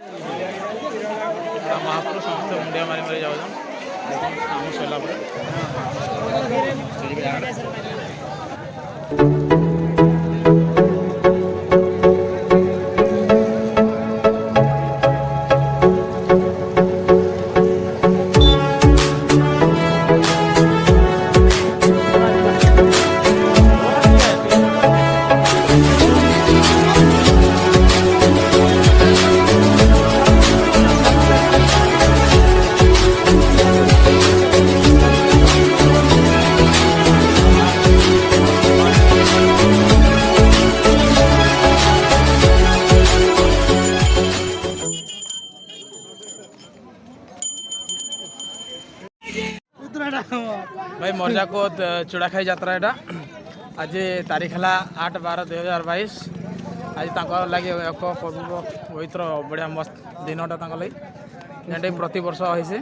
महाप्रभु समस्त मुंडिया मारी मारी जाऊँ आम सरला भाई मर्जाको चुड़ाखाई यात्रा यहाँ आज तारीख है 8/12/2022 आज लगे एक पवित्र बढ़िया मस्त दिनटा लगे जेनटा प्रति वर्ष होइसे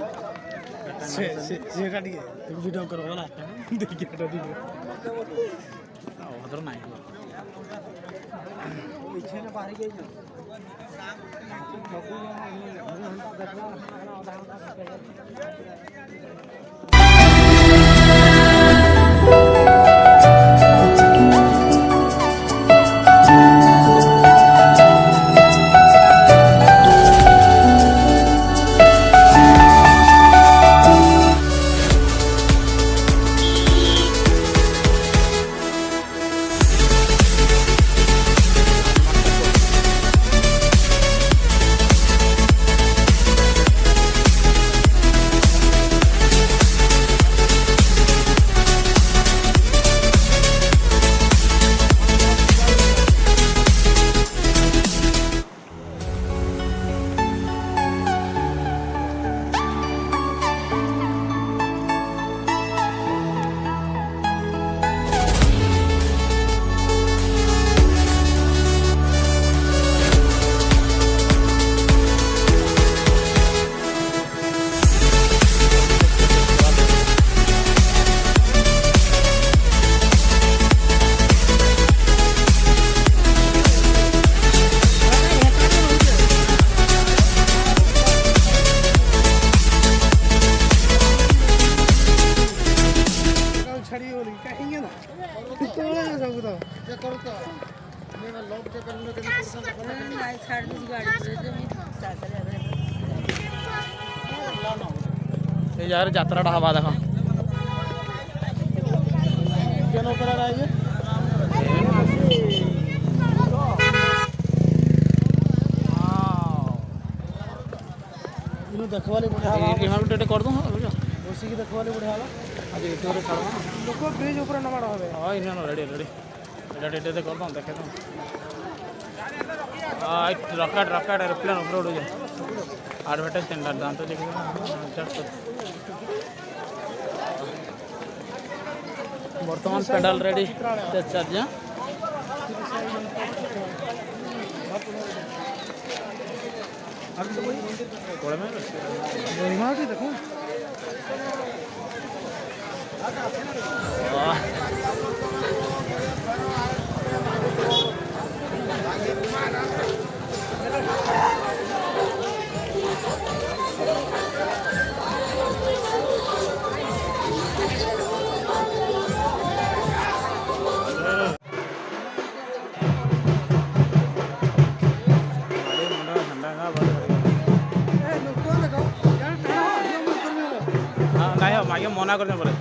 यार यात्रा हवा देख देखवाले बढ़िया कर दूँ बस देखवाले बढ़िया आज यूट्यूब छाड़ लोक ब्रिज ऊपर नमाड़ हे हाँ इन रेडी रेडी एटा कर दूँ देखे दूँ रॉकेट रॉकेट एरोप्लेन ऊपर उड़ जाए एडवर्टाइज करना दाम तो बर्तमान पेडाल रेडी चार्ज देखो मागे मना करते बोले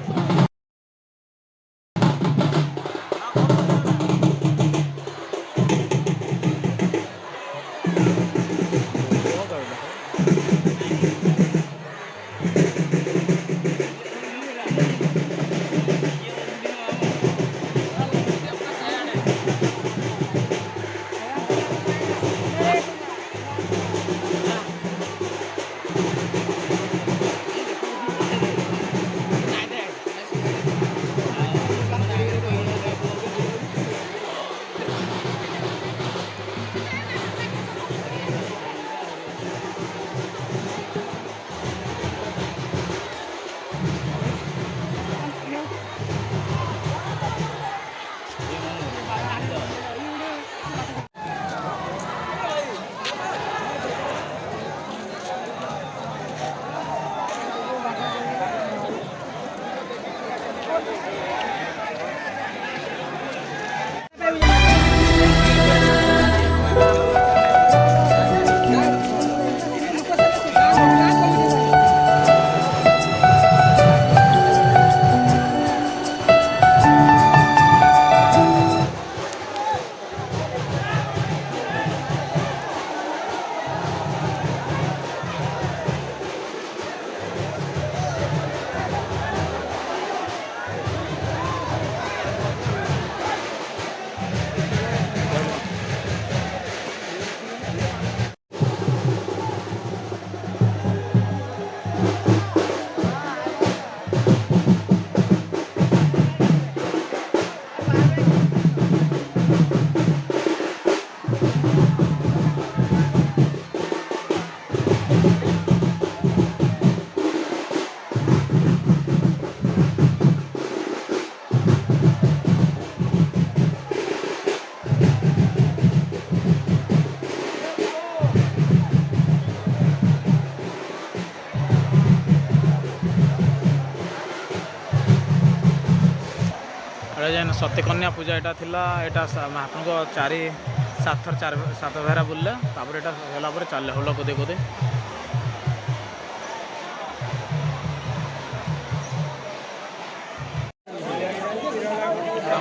जेन सत्यकन्या पूजा यहाँ थिला एटा महाप्रभु को 4-7 भेरा बुलले तापर एटा होला पर चले होला कोदे कोदे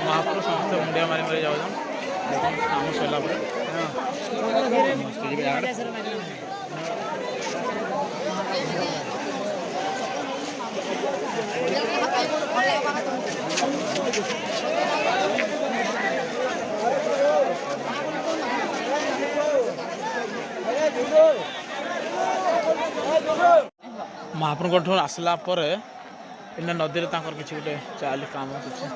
महाप्रभु समस्त मुंडिया मारी मारी जाऊ आम सैला पर महाप्रभु आसला पर इन नदी किसी गोटे चाल काम किसी